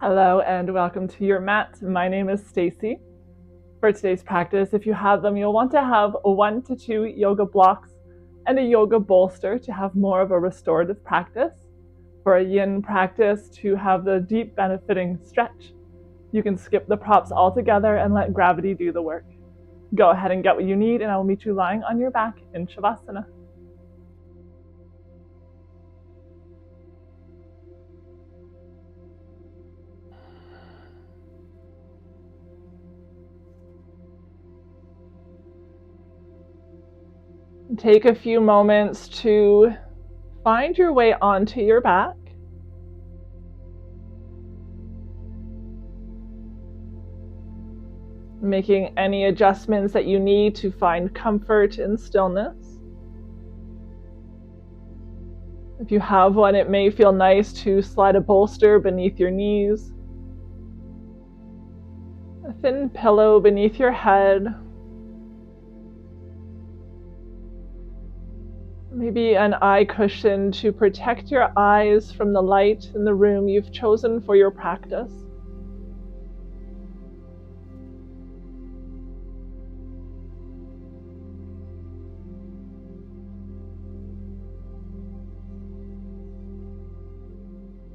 Hello and welcome to your mat. My name is Stacey. For today's practice, if you have them, you'll want to have 1 to 2 yoga blocks and a yoga bolster to have more of a restorative practice. For a yin practice, to have the deep benefiting stretch. You can skip the props altogether and let gravity do the work. Go ahead and get what you need, and I will meet you lying on your back in Shavasana. Take a few moments to find your way onto your back. Making any adjustments that you need to find comfort and stillness. If you have one, it may feel nice to slide a bolster beneath your knees, a thin pillow beneath your head, maybe an eye cushion to protect your eyes from the light in the room you've chosen for your practice.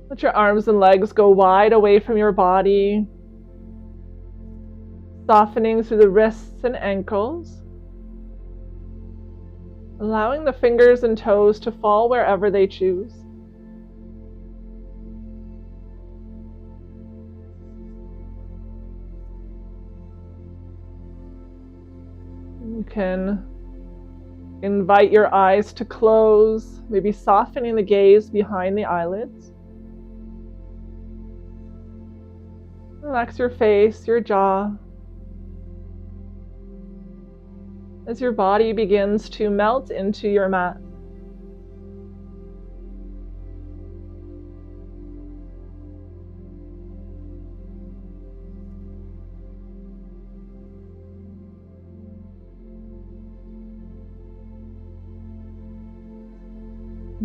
Let your arms and legs go wide away from your body, softening through the wrists and ankles, allowing the fingers and toes to fall wherever they choose. You can invite your eyes to close, maybe softening the gaze behind the eyelids. Relax your face, your jaw, as your body begins to melt into your mat.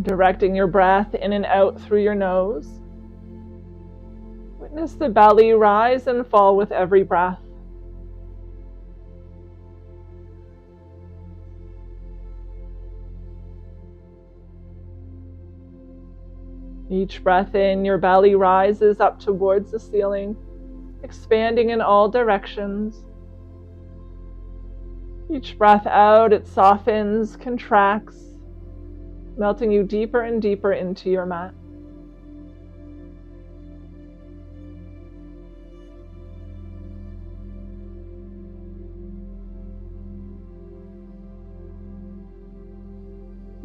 Directing your breath in and out through your nose. Witness the belly rise and fall with every breath. Each breath in, your belly rises up towards the ceiling, expanding in all directions. Each breath out, it softens, contracts, melting you deeper and deeper into your mat.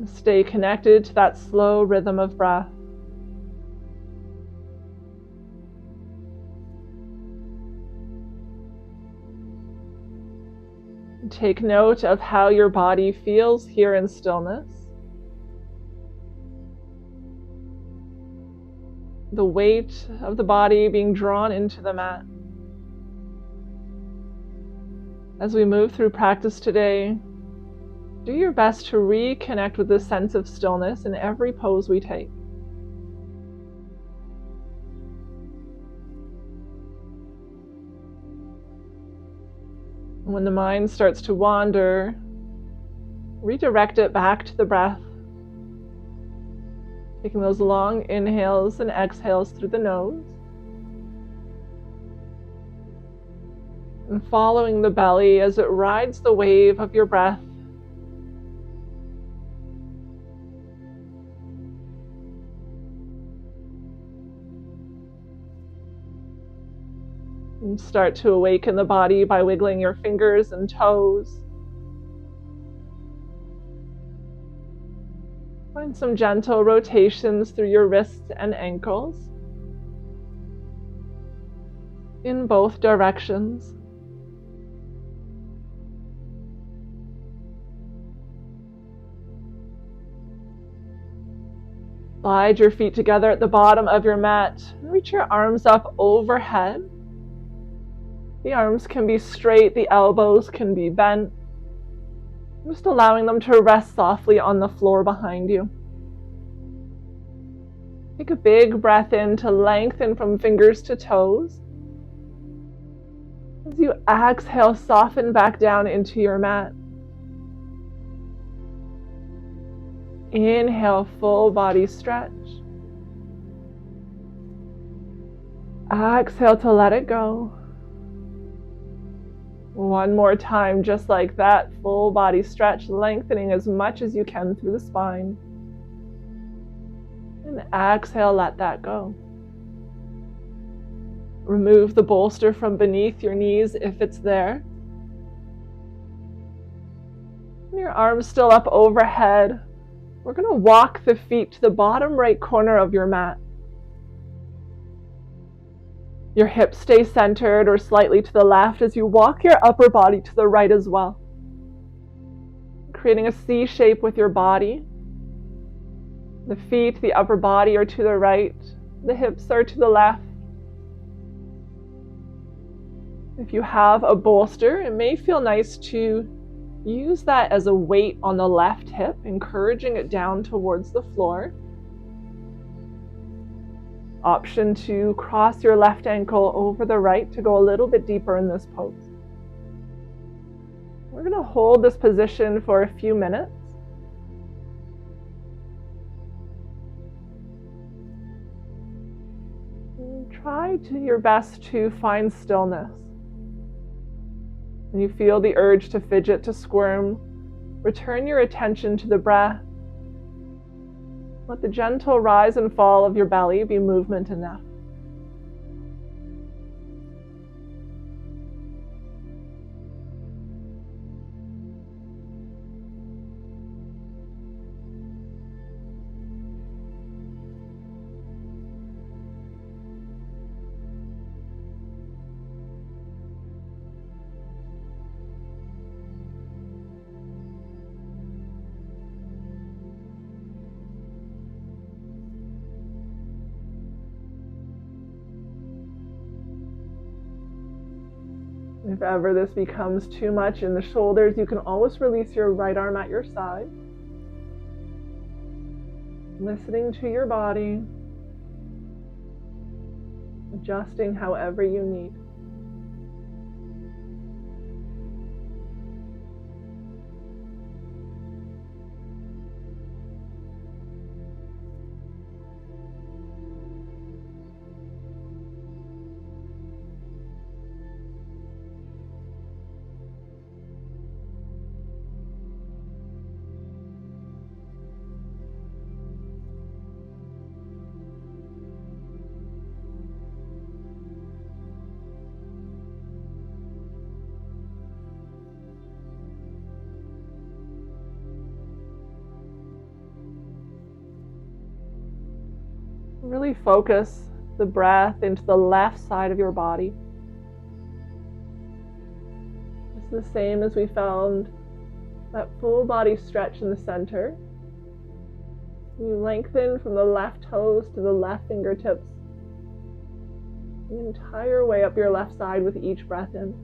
Stay connected to that slow rhythm of breath. Take note of how your body feels here in stillness. The weight of the body being drawn into the mat. As we move through practice today, do your best to reconnect with this sense of stillness in every pose we take. When the mind starts to wander, redirect it back to the breath, taking those long inhales and exhales through the nose, and following the belly as it rides the wave of your breath. And start to awaken the body by wiggling your fingers and toes. Find some gentle rotations through your wrists and ankles in both directions. Slide your feet together at the bottom of your mat and reach your arms up overhead. The arms can be straight, the elbows can be bent. Just allowing them to rest softly on the floor behind you. Take a big breath in to lengthen from fingers to toes. As you exhale, soften back down into your mat. Inhale, full body stretch. Exhale to let it go. One more time, just like that, full body stretch, lengthening as much as you can through the spine. And exhale, let that go. Remove the bolster from beneath your knees if it's there. And your arms still up overhead. We're going to walk the feet to the bottom right corner of your mat. Your hips stay centered or slightly to the left as you walk your upper body to the right as well. Creating a C shape with your body. The feet, the upper body are to the right. The hips are to the left. If you have a bolster, it may feel nice to use that as a weight on the left hip, encouraging it down towards the floor. Option to cross your left ankle over the right to go a little bit deeper in this pose. We're going to hold this position for a few minutes. And try to your best to find stillness. When you feel the urge to fidget, to squirm, return your attention to the breath. Let the gentle rise and fall of your belly be movement enough. If ever this becomes too much in the shoulders, you can always release your right arm at your side. Listening to your body, adjusting however you need. Really focus the breath into the left side of your body. It's the same as we found that full body stretch in the center. You lengthen from the left toes to the left fingertips, the entire way up your left side with each breath in.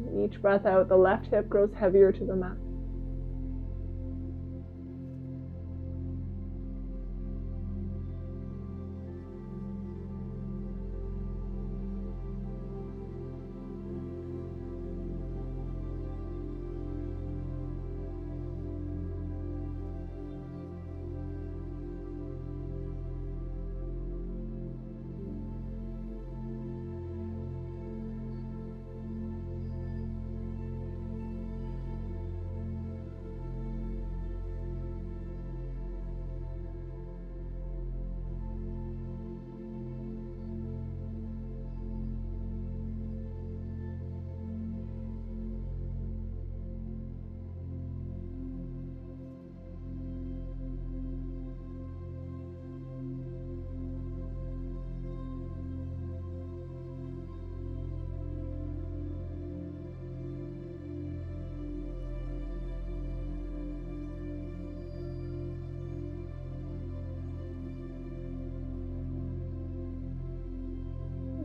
And each breath out, the left hip grows heavier to the mat.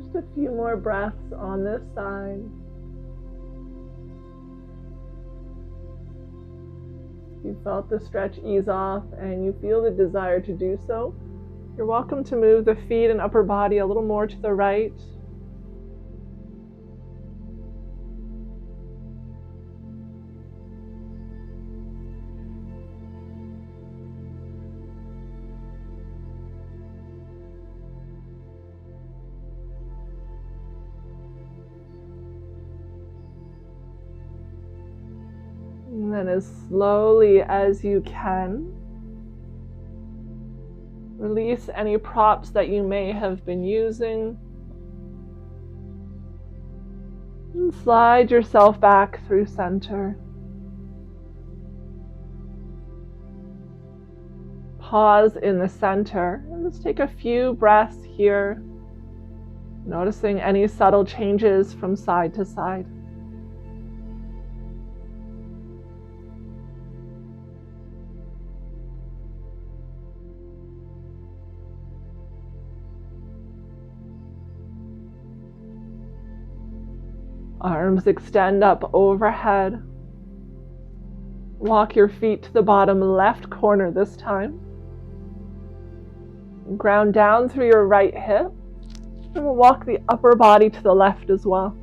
Just a few more breaths on this side. If you you felt the stretch ease off and you feel the desire to do so, you're welcome to move the feet and upper body a little more to the right. And then as slowly as you can, release any props that you may have been using. And slide yourself back through center. Pause in the center and just take a few breaths here, noticing any subtle changes from side to side. Arms extend up overhead. Walk your feet to the bottom left corner this time. Ground down through your right hip. And we'll walk the upper body to the left as well.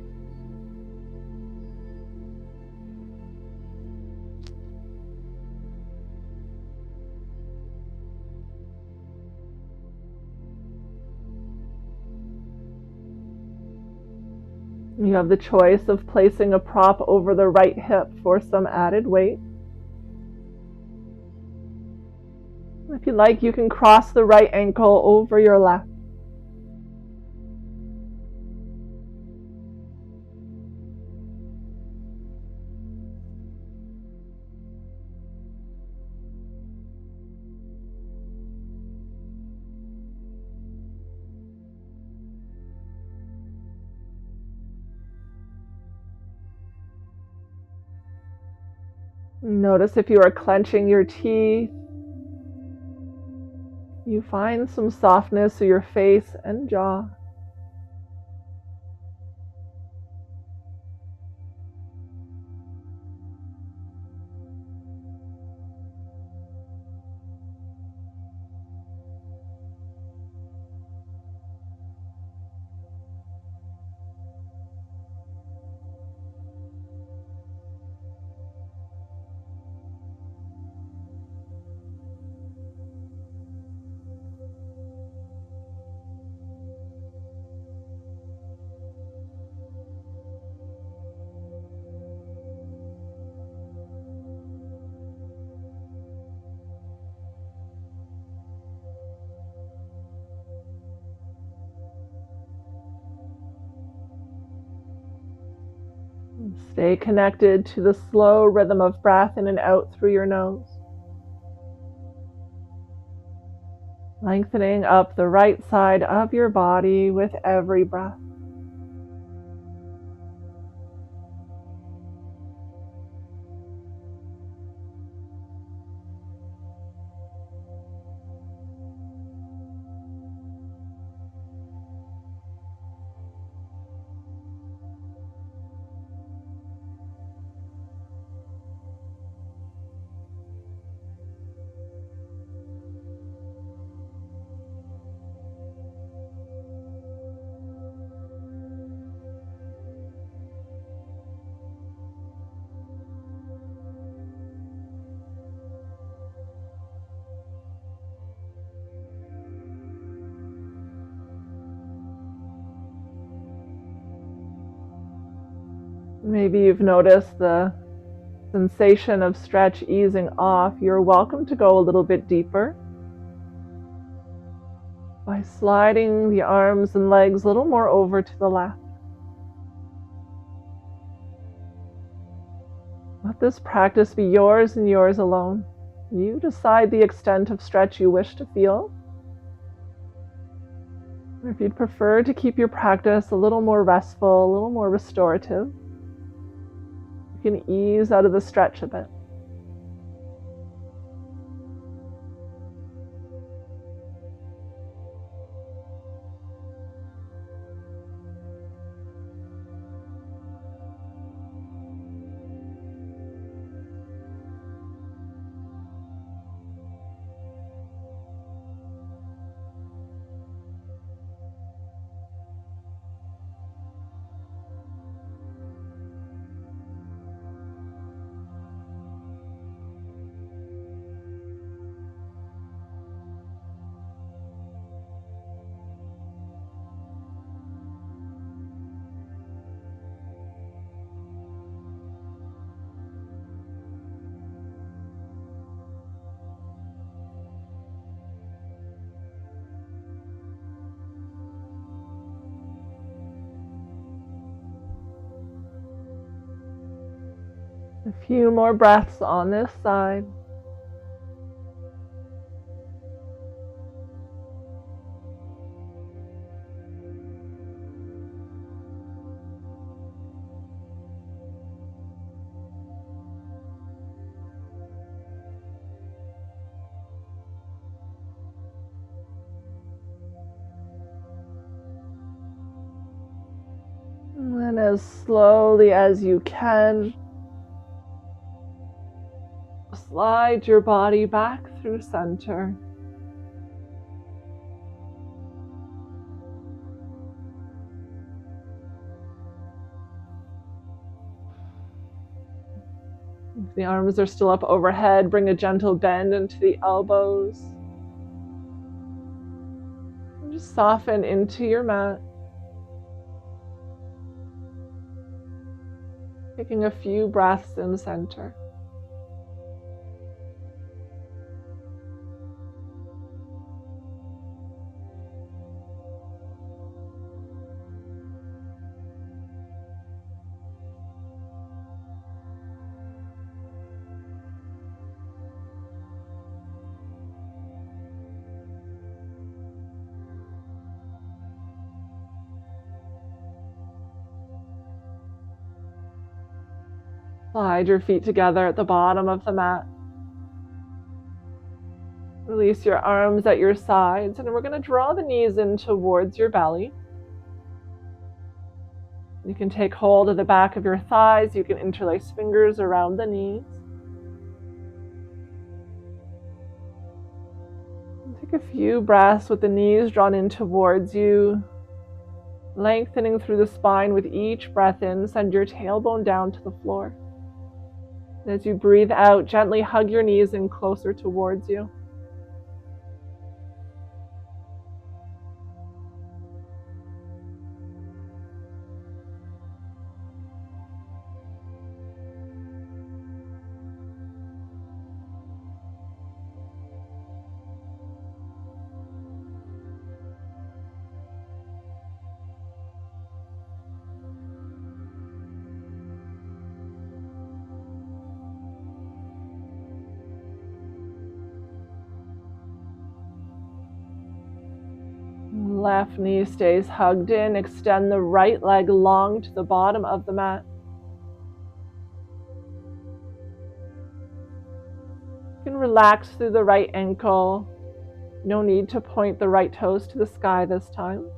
You have the choice of placing a prop over the right hip for some added weight. If you like, you can cross the right ankle over your left. Notice if you are clenching your teeth, you find some softness through your face and jaw. Stay connected to the slow rhythm of breath in and out through your nose. Lengthening up the right side of your body with every breath. Maybe you've noticed the sensation of stretch easing off. You're welcome to go a little bit deeper by sliding the arms and legs a little more over to the left. Let this practice be yours and yours alone. You decide the extent of stretch you wish to feel. Or if you'd prefer to keep your practice a little more restful, a little more restorative, you can ease out of the stretch a bit. A few more breaths on this side. And then as slowly as you can, slide your body back through center. If the arms are still up overhead, bring a gentle bend into the elbows. And just soften into your mat. Taking a few breaths in center. Slide your feet together at the bottom of the mat. Release your arms at your sides, and we're going to draw the knees in towards your belly. You can take hold of the back of your thighs. You can interlace fingers around the knees. Take a few breaths with the knees drawn in towards you, lengthening through the spine with each breath in. Send your tailbone down to the floor. And as you breathe out, gently hug your knees in closer towards you. Left knee stays hugged in. Extend the right leg long to the bottom of the mat. You can relax through the right ankle. No need to point the right toes to the sky this time.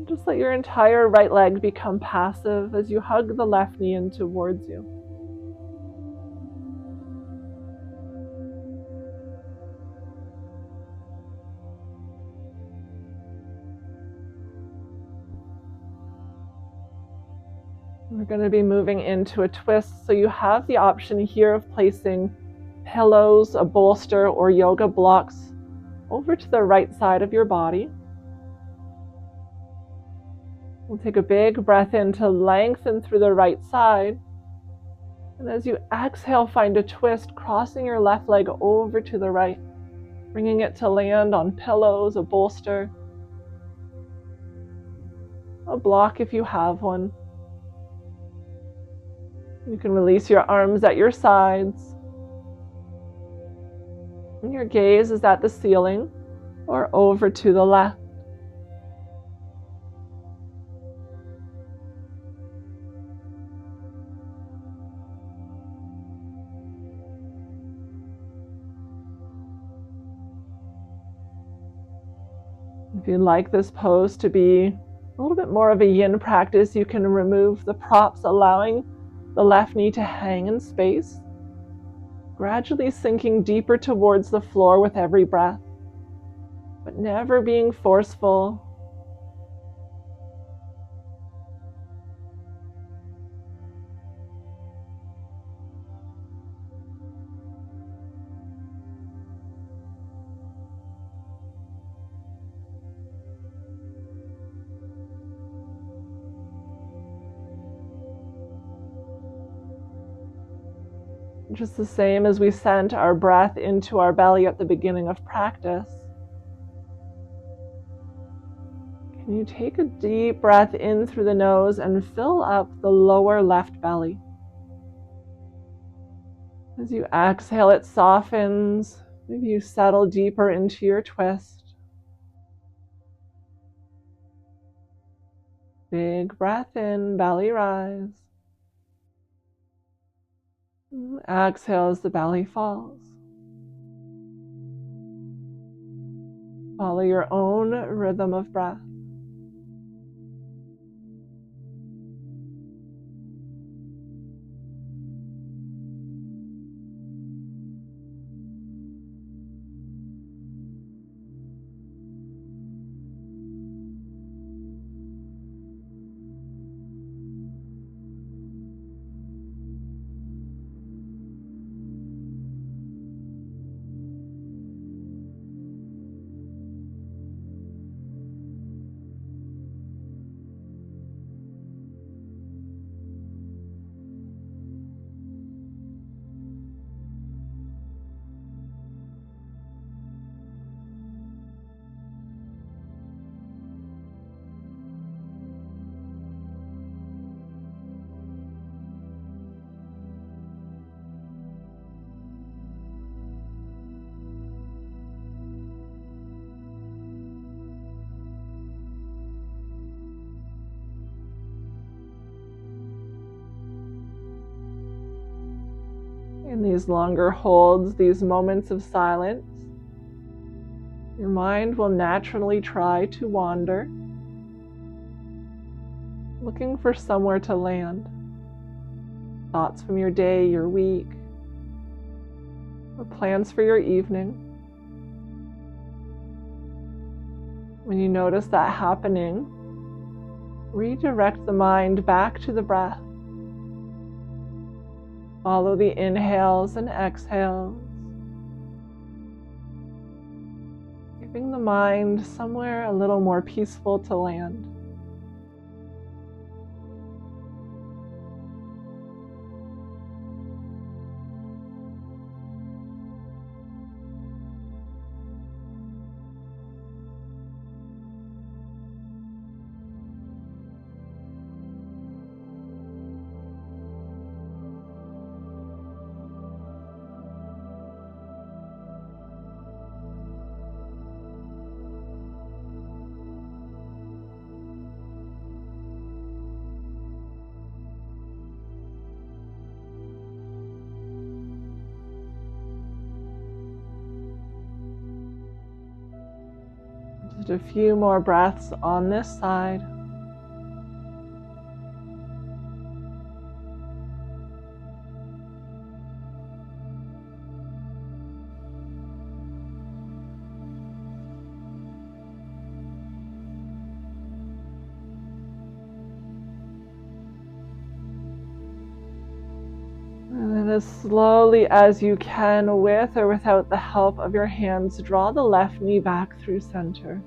Just let your entire right leg become passive as you hug the left knee in towards you. We're going to be moving into a twist, so you have the option here of placing pillows, a bolster, or yoga blocks over to the right side of your body. We'll take a big breath in to lengthen through the right side. And as you exhale, find a twist, crossing your left leg over to the right, bringing it to land on pillows, a bolster, a block if you have one. You can release your arms at your sides. And your gaze is at the ceiling or over to the left. If you'd like this pose to be a little bit more of a yin practice, you can remove the props, allowing the left knee to hang in space, gradually sinking deeper towards the floor with every breath, but never being forceful. Just the same as we sent our breath into our belly at the beginning of practice. Can you take a deep breath in through the nose and fill up the lower left belly? As you exhale, it softens. Maybe you settle deeper into your twist. Big breath in, belly rise. Exhale as the belly falls. Follow your own rhythm of breath. In these longer holds, these moments of silence, your mind will naturally try to wander, looking for somewhere to land. Thoughts from your day, your week, or plans for your evening. When you notice that happening, redirect the mind back to the breath. Follow the inhales and exhales, giving the mind somewhere a little more peaceful to land. Just a few more breaths on this side. And then as slowly as you can, with or without the help of your hands, draw the left knee back through center.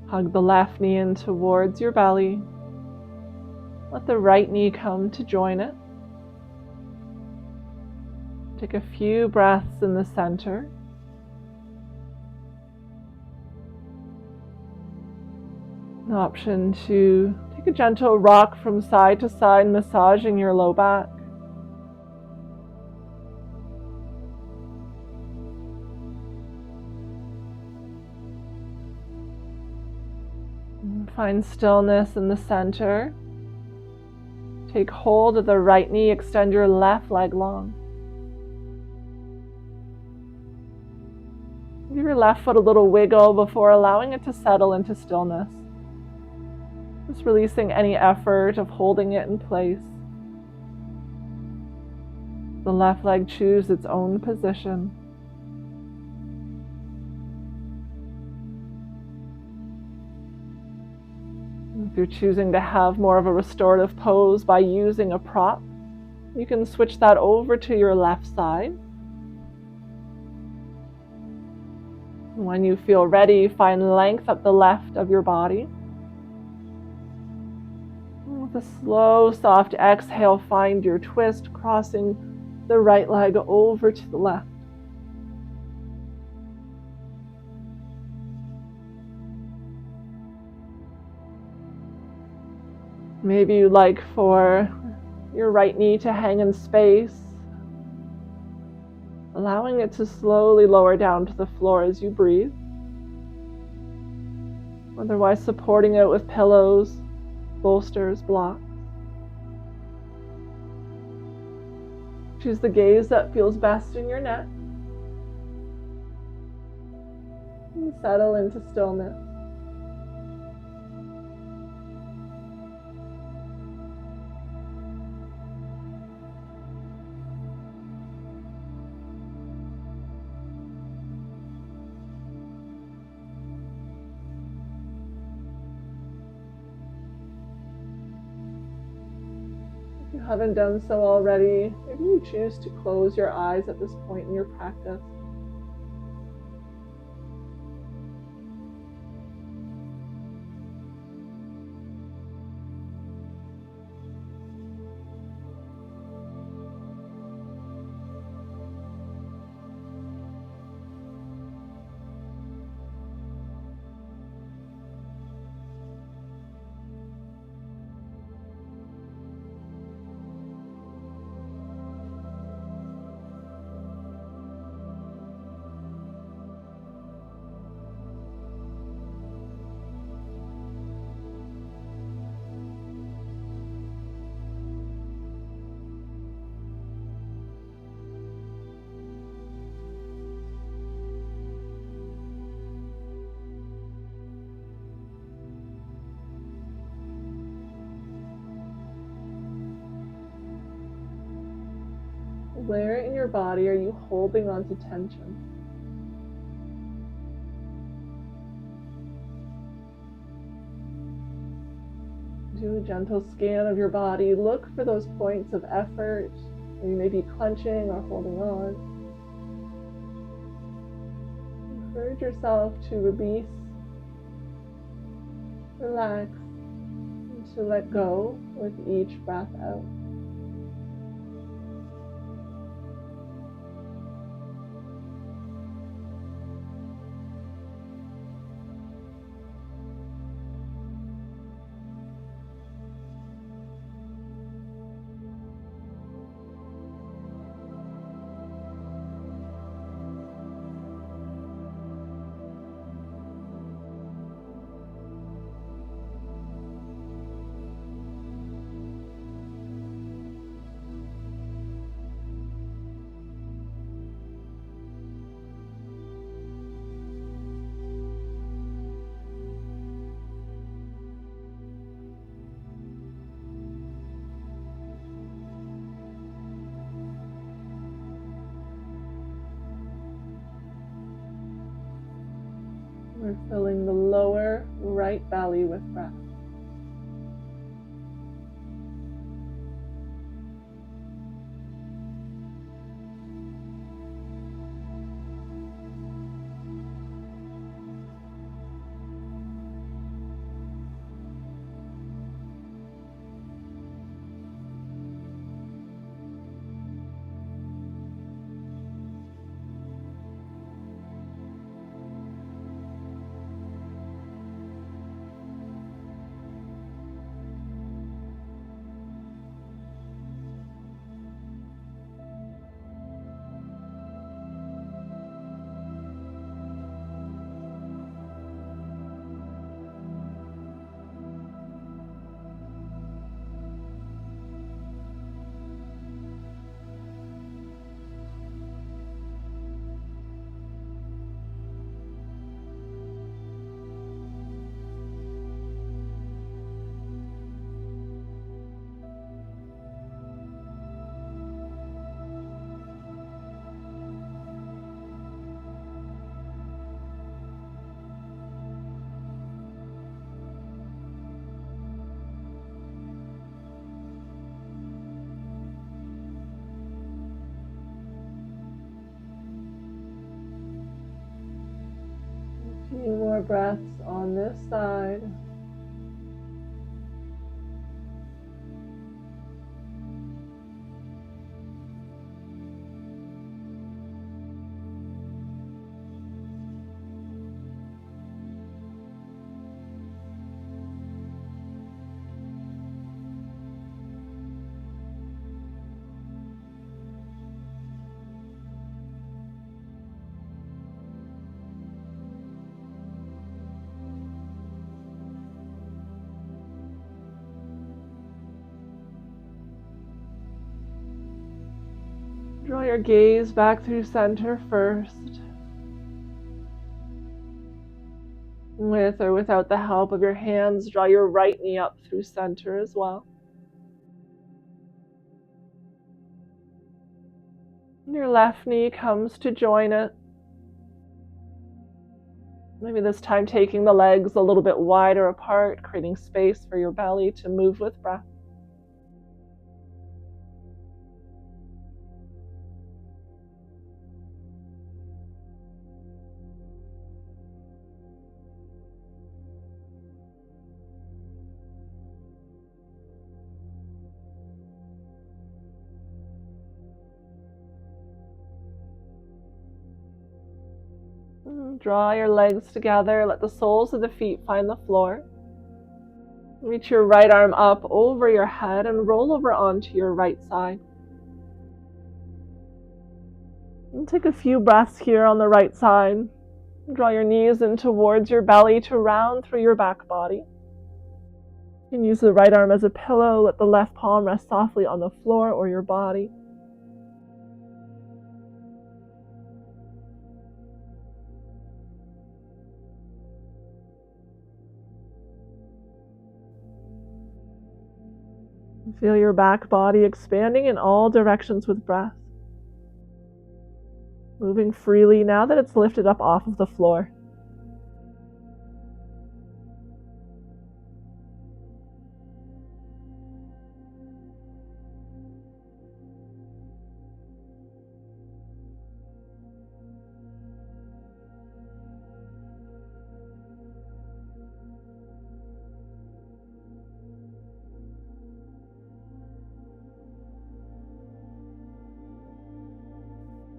Hug the left knee in towards your belly. Let the right knee come to join it. Take a few breaths in the center. An option to take a gentle rock from side to side, massaging your low back. And find stillness in the center. Take hold of the right knee, extend your left leg long. Give your left foot a little wiggle before allowing it to settle into stillness. Just releasing any effort of holding it in place. The left leg chooses its own position. If you're choosing to have more of a restorative pose by using a prop, you can switch that over to your left side. When you feel ready, find length up the left of your body. With a slow, soft exhale, find your twist, crossing the right leg over to the left. Maybe you'd like for your right knee to hang in space, allowing it to slowly lower down to the floor as you breathe. Otherwise, supporting it with pillows, bolsters, blocks. Choose the gaze that feels best in your neck. And settle into stillness. If you haven't done so already, maybe you choose to close your eyes at this point in your practice. Where in your body are you holding on to tension? Do a gentle scan of your body. Look for those points of effort where you may be clenching or holding on. Encourage yourself to release, relax, and to let go with each breath out. We're filling the lower right belly with breath. A few more breaths on this side. Draw your gaze back through center first. With or without the help of your hands, draw your right knee up through center as well. Your left knee comes to join it. Maybe this time taking the legs a little bit wider apart, creating space for your belly to move with breath. Draw your legs together, let the soles of the feet find the floor. Reach your right arm up over your head and roll over onto your right side. And take a few breaths here on the right side. Draw your knees in towards your belly to round through your back body. You can use the right arm as a pillow, let the left palm rest softly on the floor or your body. Feel your back body expanding in all directions with breath. Moving freely now that it's lifted up off of the floor.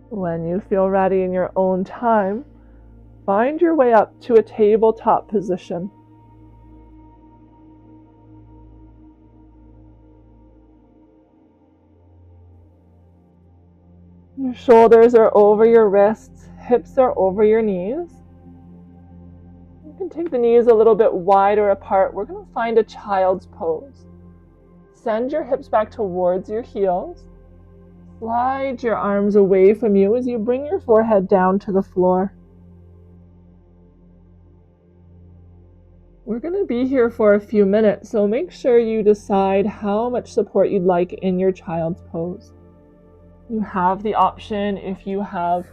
When you feel ready in your own time, find your way up to a tabletop position. Your shoulders are over your wrists, hips are over your knees. You can take the knees a little bit wider apart. We're going to find a child's pose. Send your hips back towards your heels. Slide your arms away from you as you bring your forehead down to the floor. We're going to be here for a few minutes, so make sure you decide how much support you'd like in your child's pose. You have the option, if you have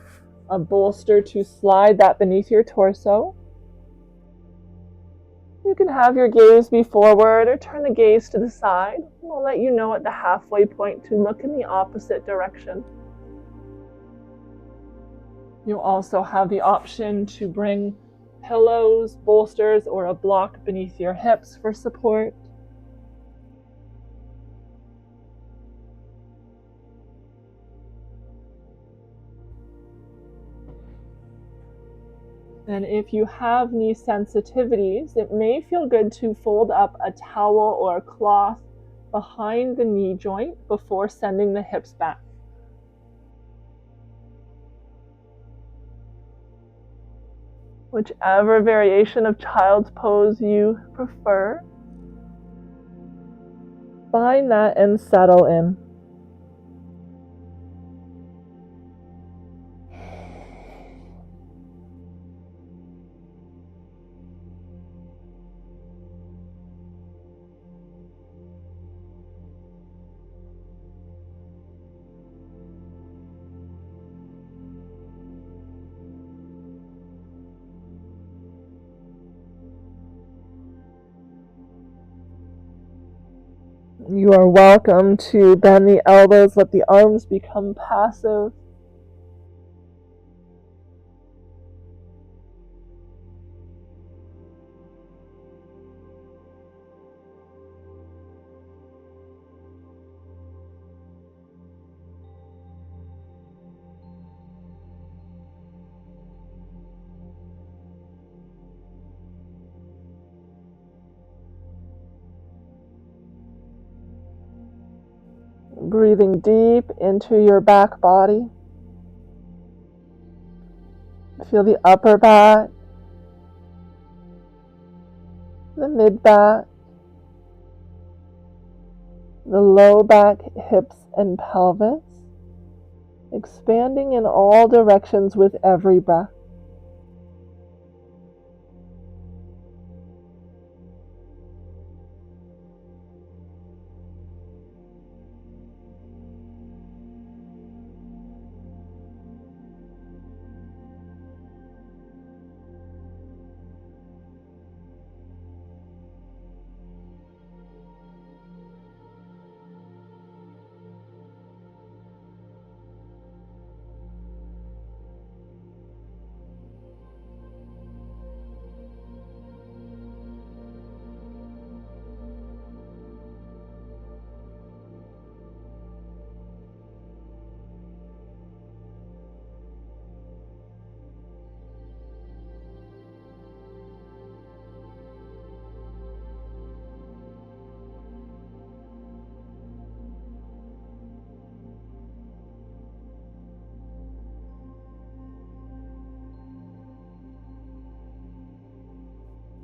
a bolster, to slide that beneath your torso. You can have your gaze be forward or turn the gaze to the side. We'll let you know at the halfway point to look in the opposite direction. You'll also have the option to bring pillows, bolsters, or a block beneath your hips for support. And if you have knee sensitivities, it may feel good to fold up a towel or a cloth behind the knee joint before sending the hips back. Whichever variation of child's pose you prefer, find that and settle in. You are welcome to bend the elbows, let the arms become passive. Breathing deep into your back body. Feel the upper back, the mid back, the low back, hips and pelvis. expanding in all directions with every breath.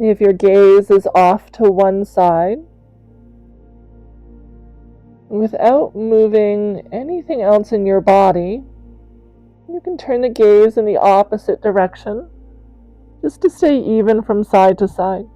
If your gaze is off to one side, without moving anything else in your body, you can turn the gaze in the opposite direction, just to stay even from side to side.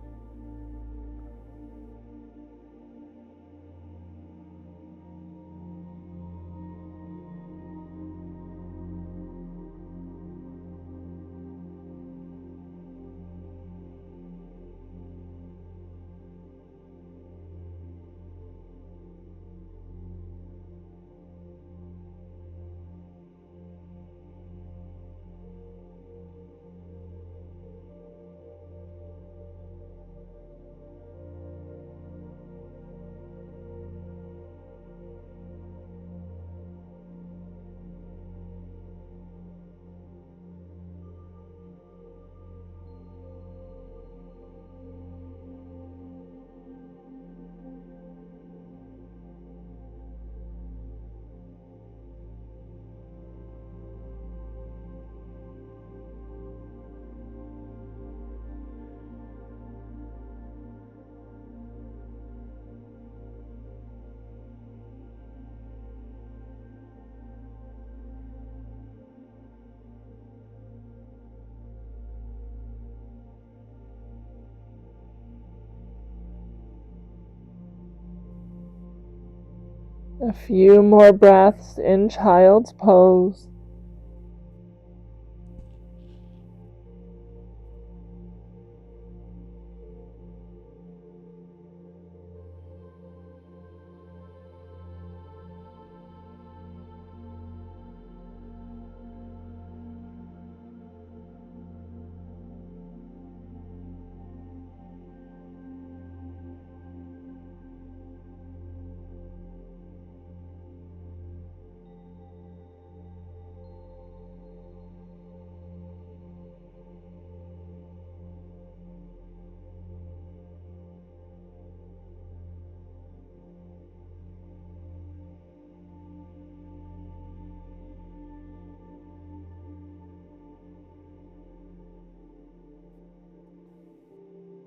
A few more breaths in child's pose.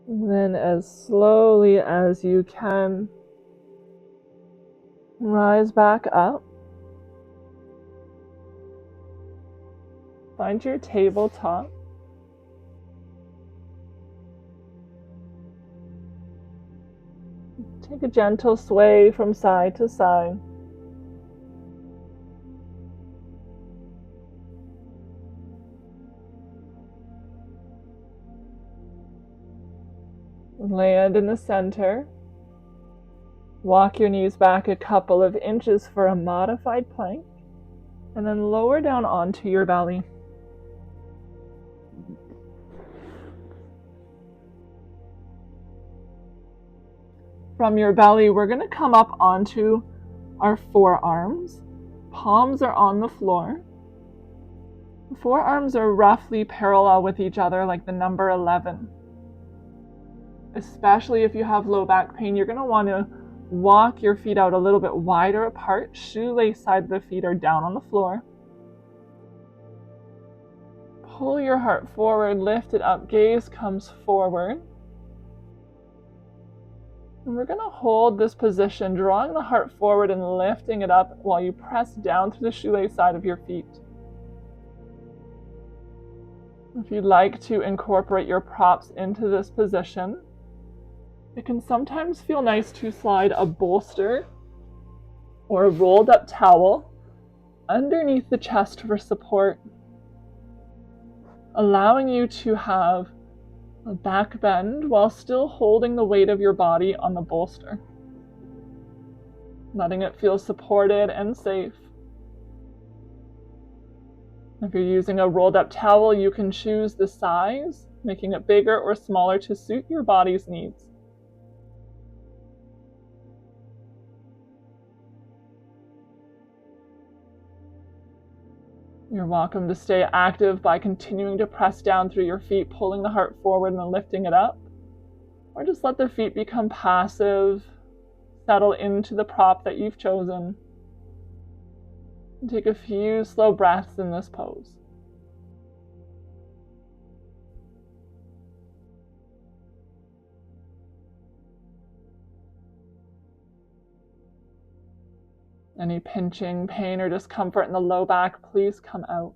And then as slowly as you can, rise back up. Find your tabletop. Take a gentle sway from side to side. Land in the center. Walk your knees back a couple of inches for a modified plank, and then lower down onto your belly. From your belly, we're going to come up onto our forearms. Palms are on the floor. The forearms are roughly parallel with each other, like the number 11. Especially if you have low back pain, you're going to want to walk your feet out a little bit wider apart. Shoelace side of the feet are down on the floor. Pull your heart forward, lift it up, gaze comes forward. And we're going to hold this position, drawing the heart forward and lifting it up while you press down through the shoelace side of your feet. If you'd like to incorporate your props into this position, it can sometimes feel nice to slide a bolster or a rolled up towel underneath the chest for support, allowing you to have a back bend while still holding the weight of your body on the bolster, letting it feel supported and safe. If you're using a rolled up towel, you can choose the size, making it bigger or smaller to suit your body's needs. You're welcome to stay active by continuing to press down through your feet, pulling the heart forward and then lifting it up. Or just let the feet become passive, settle into the prop that you've chosen. And take a few slow breaths in this pose. Any pinching, pain, or discomfort in the low back, please come out.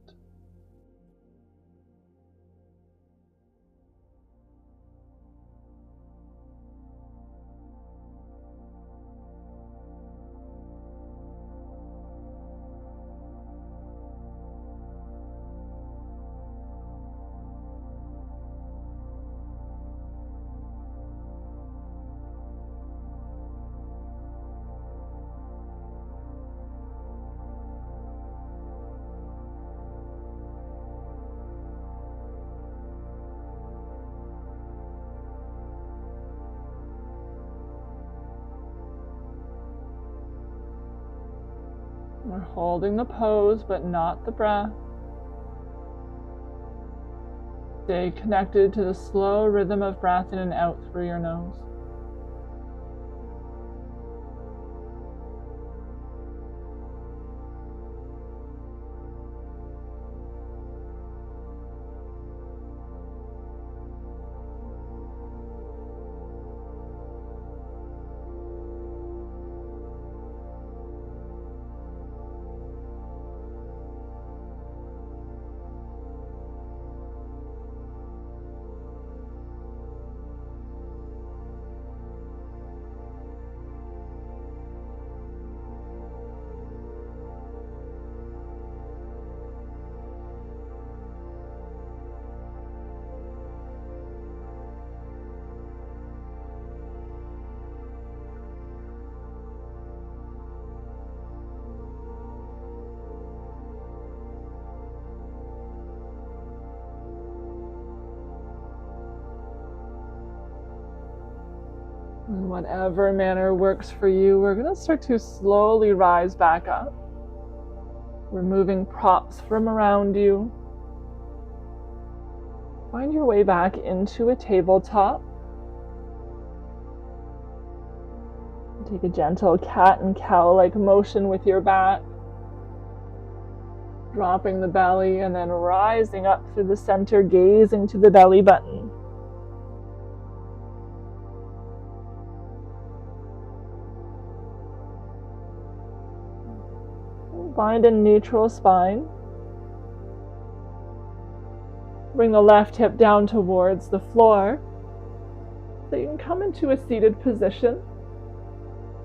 We're holding the pose, but not the breath. Stay connected to the slow rhythm of breath in and out through your nose. In whatever manner works for you, we're going to start to slowly rise back up, removing props from around you. Find your way back into a tabletop. Take a gentle cat and cow-like motion with your back, dropping the belly and then rising up through the center, gazing to the belly button. Find a neutral spine. Bring the left hip down towards the floor so you can come into a seated position.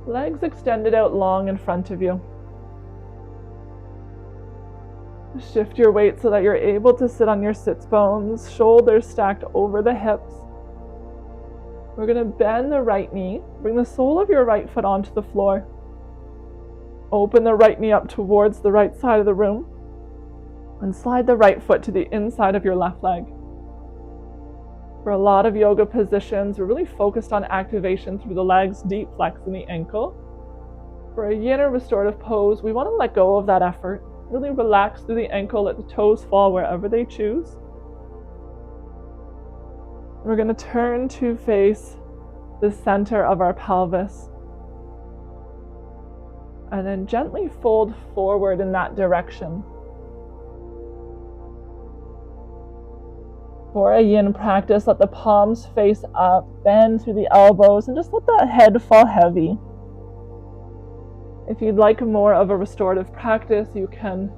Legs extended out long in front of you. Shift your weight so that you're able to sit on your sits bones, shoulders stacked over the hips. We're going to bend the right knee, bring the sole of your right foot onto the floor. Open the right knee up towards the right side of the room and slide the right foot to the inside of your left leg. For a lot of yoga positions, we're really focused on activation through the legs, deep flex in the ankle. For a Yin Restorative pose, we want to let go of that effort. Really relax through the ankle, let the toes fall wherever they choose. We're going to turn to face the center of our pelvis. And then gently fold forward in that direction. For a yin practice, let the palms face up, bend through the elbows, and just let the head fall heavy. If you'd like more of a restorative practice, you can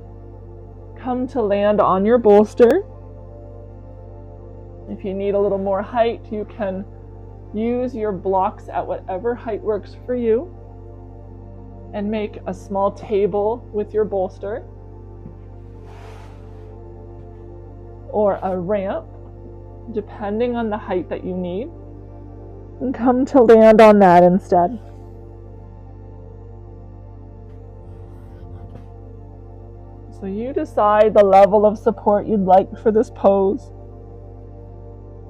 come to land on your bolster. If you need a little more height, you can use your blocks at whatever height works for you and make a small table with your bolster or a ramp, depending on the height that you need, and come to land on that instead. So you decide the level of support you'd like for this pose.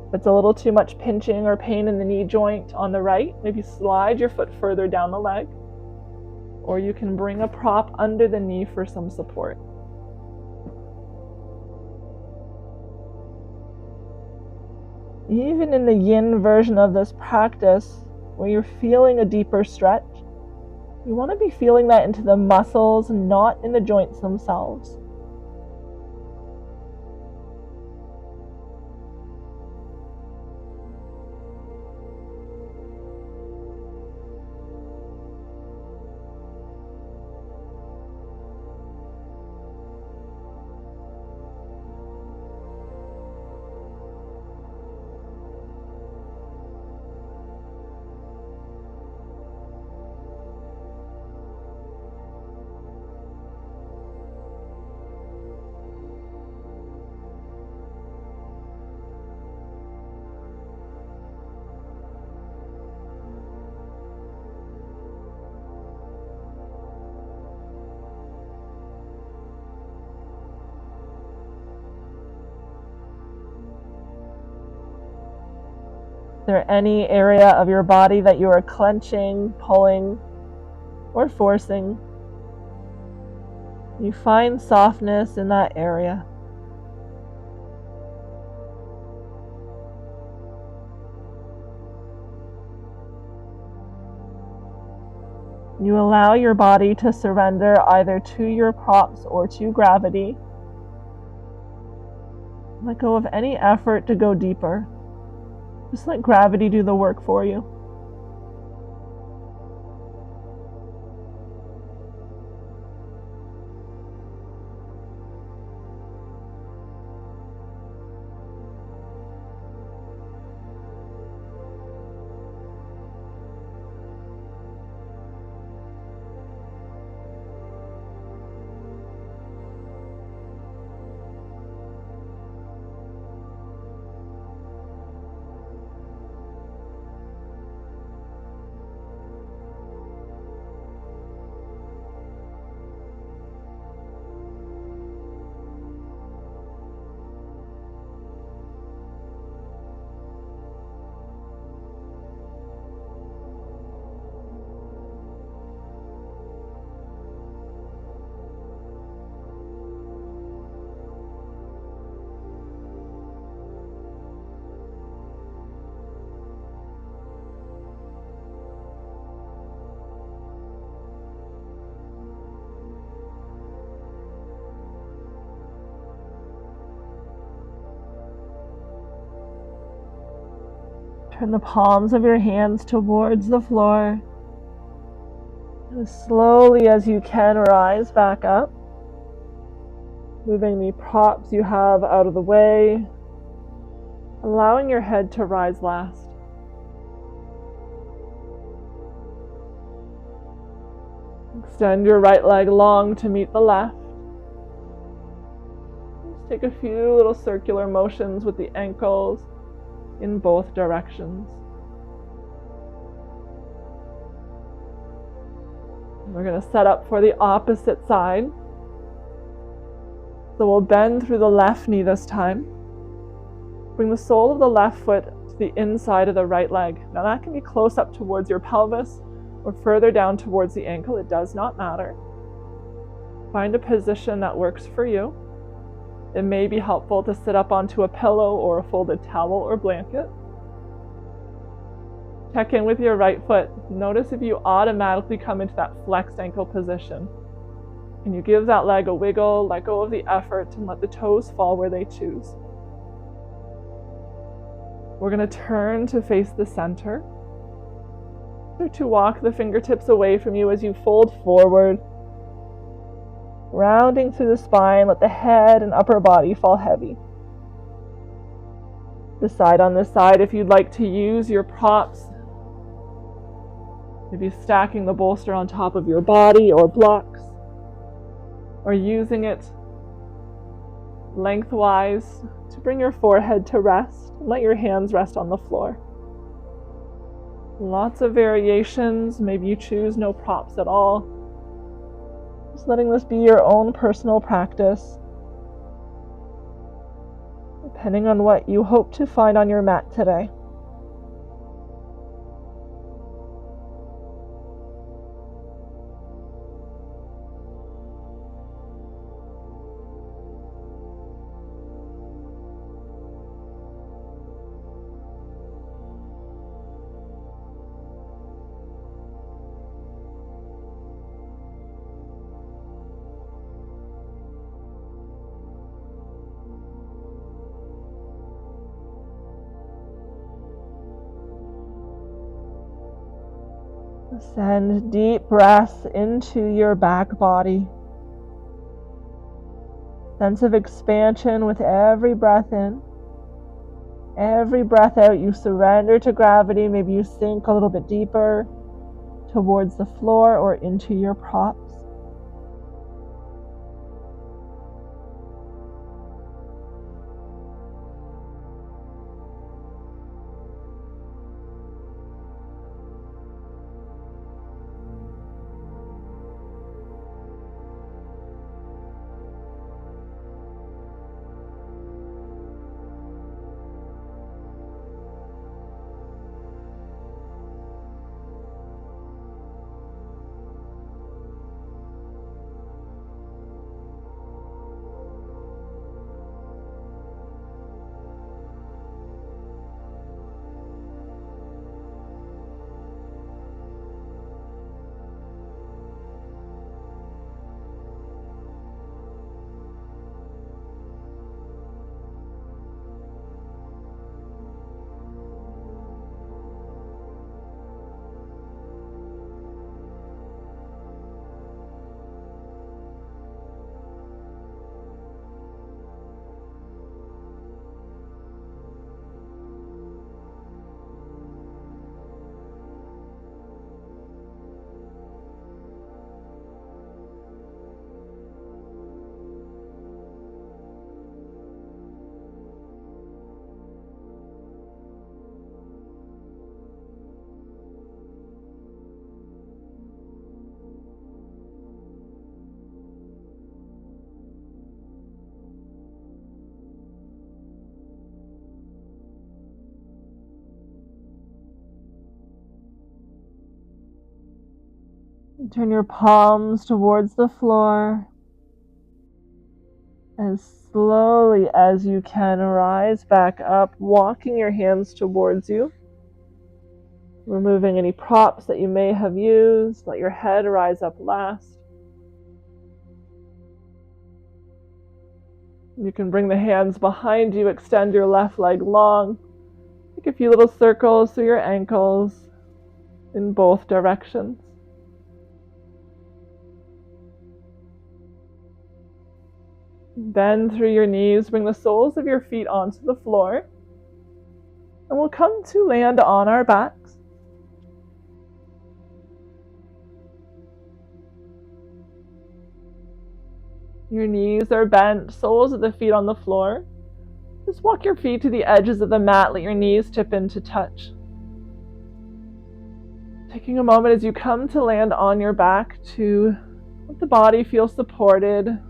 If it's a little too much pinching or pain in the knee joint on the right, maybe slide your foot further down the leg, or you can bring a prop under the knee for some support. Even in the yin version of this practice, where you're feeling a deeper stretch, you want to be feeling that into the muscles, not in the joints themselves. Is there any area of your body that you are clenching, pulling, or forcing? You find softness in that area. You allow your body to surrender either to your props or to gravity. Let go of any effort to go deeper. Just let gravity do the work for you. Turn the palms of your hands towards the floor. And as slowly as you can, rise back up, moving the props you have out of the way, allowing your head to rise last. Extend your right leg long to meet the left. Just take a few little circular motions with the ankles in both directions. We're going to set up for the opposite side. So we'll bend through the left knee this time. Bring the sole of the left foot to the inside of the right leg. Now that can be close up towards your pelvis or further down towards the ankle. It does not matter. Find a position that works for you. It may be helpful to sit up onto a pillow or a folded towel or blanket. Check in with your right foot. Notice if you automatically come into that flexed ankle position. Can you give that leg a wiggle, let go of the effort, and let the toes fall where they choose? We're going to turn to face the center. Start to walk the fingertips away from you as you fold forward, rounding through the spine. Let the head and upper body fall heavy. Decide on this side if you'd like to use your props, maybe stacking the bolster on top of your body or blocks, or using it lengthwise to bring your forehead to rest. Let your hands rest on the floor. Lots of variations. Maybe you choose no props at all. Just letting this be your own personal practice, depending on what you hope to find on your mat today. Send deep breaths into your back body. Sense of expansion with every breath in. Every breath out, you surrender to gravity. Maybe you sink a little bit deeper towards the floor or into your props. Turn your palms towards the floor. As slowly as you can, rise back up, walking your hands towards you. Removing any props that you may have used. Let your head rise up last. You can bring the hands behind you, extend your left leg long. Make a few little circles through your ankles in both directions. Bend through your knees, bring the soles of your feet onto the floor, and we'll come to land on our backs. Your knees are bent, soles of the feet on the floor. Just walk your feet to the edges of the mat, let your knees tip into touch. Taking a moment as you come to land on your back to let the body feel supported.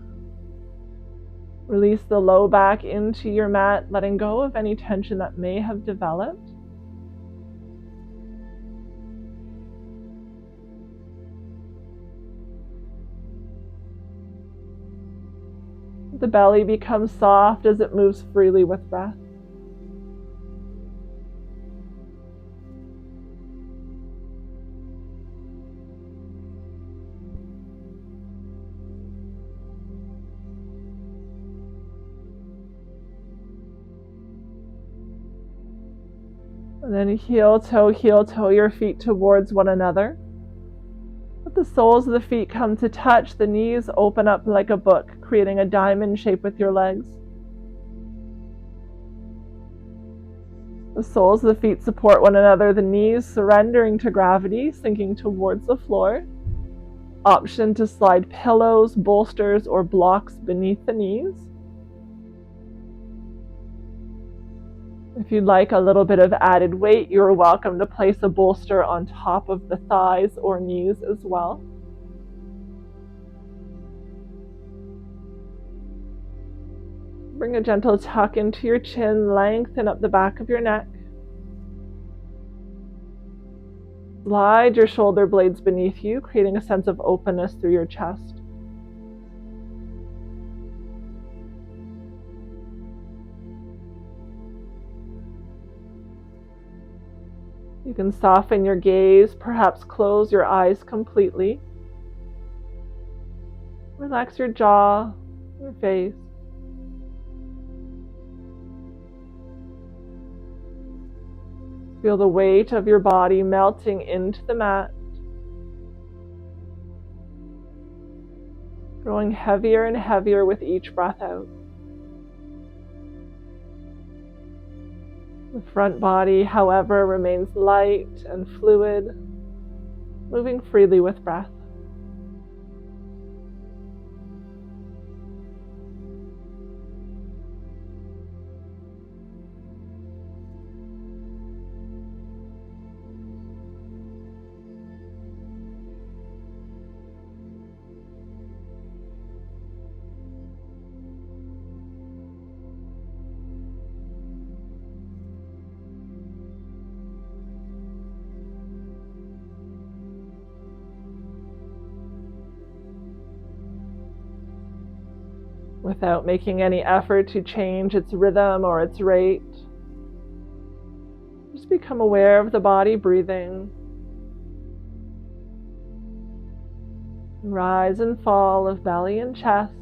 Release the low back into your mat, letting go of any tension that may have developed. The belly becomes soft as it moves freely with breath. And then heel toe your feet towards one another. Let the soles of the feet come to touch. The knees open up like a book, creating a diamond shape with your legs. The soles of the feet support one another, the knees surrendering to gravity, sinking towards the floor. Option to slide pillows, bolsters, or blocks beneath the knees. If you'd like a little bit of added weight, you're welcome to place a bolster on top of the thighs or knees as well. Bring a gentle tuck into your chin, lengthen up the back of your neck. Slide your shoulder blades beneath you, creating a sense of openness through your chest. You can soften your gaze, perhaps close your eyes completely. Relax your jaw, your face. Feel the weight of your body melting into the mat, growing heavier and heavier with each breath out. The front body, however, remains light and fluid, moving freely with breath. Without making any effort to change its rhythm or its rate, just become aware of the body breathing. Rise and fall of belly and chest,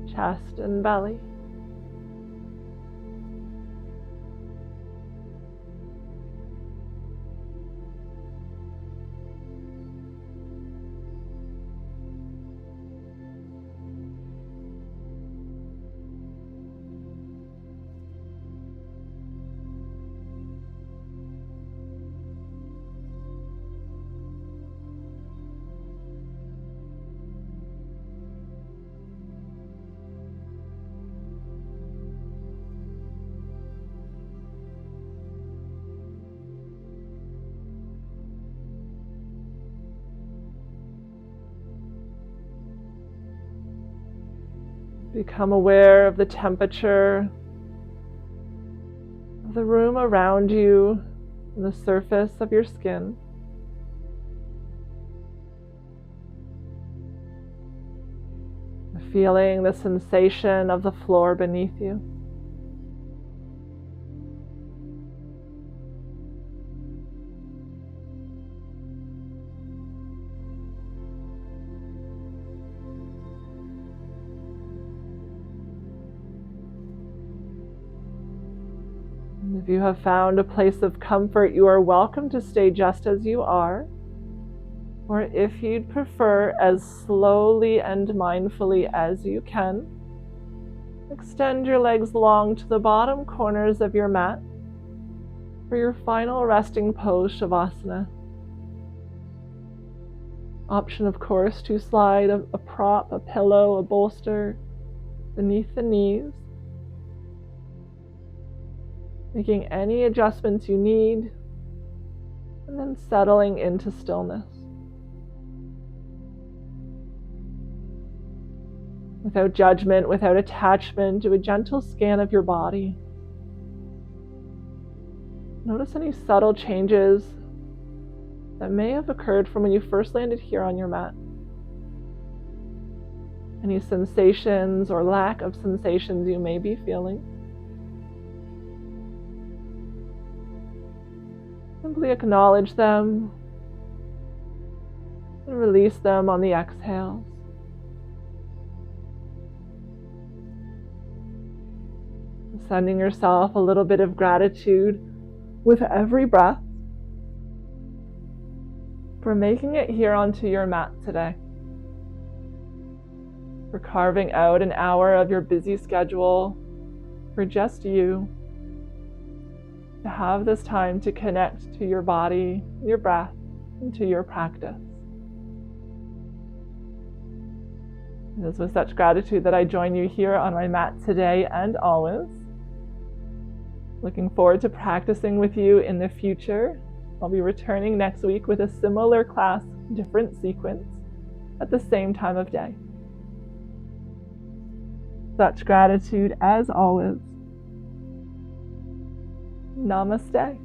chest and belly. Become aware of the temperature of the room around you and the surface of your skin. Feeling the sensation of the floor beneath you. If you have found a place of comfort, you are welcome to stay just as you are, or if you'd prefer, as slowly and mindfully as you can. Extend your legs long to the bottom corners of your mat for your final resting pose, Shavasana. Option, of course, to slide a prop, a pillow, a bolster beneath the knees, making any adjustments you need, and then settling into stillness. Without judgment, without attachment, do a gentle scan of your body. Notice any subtle changes that may have occurred from when you first landed here on your mat. Any sensations or lack of sensations you may be feeling. Simply acknowledge them and release them on the exhales. Sending yourself a little bit of gratitude with every breath for making it here onto your mat today, for carving out an hour of your busy schedule for just you, to have this time to connect to your body, your breath, and to your practice. It is with such gratitude that I join you here on my mat today and always. Looking forward to practicing with you in the future. I'll be returning next week with a similar class, different sequence, at the same time of day. Such gratitude as always. Namaste.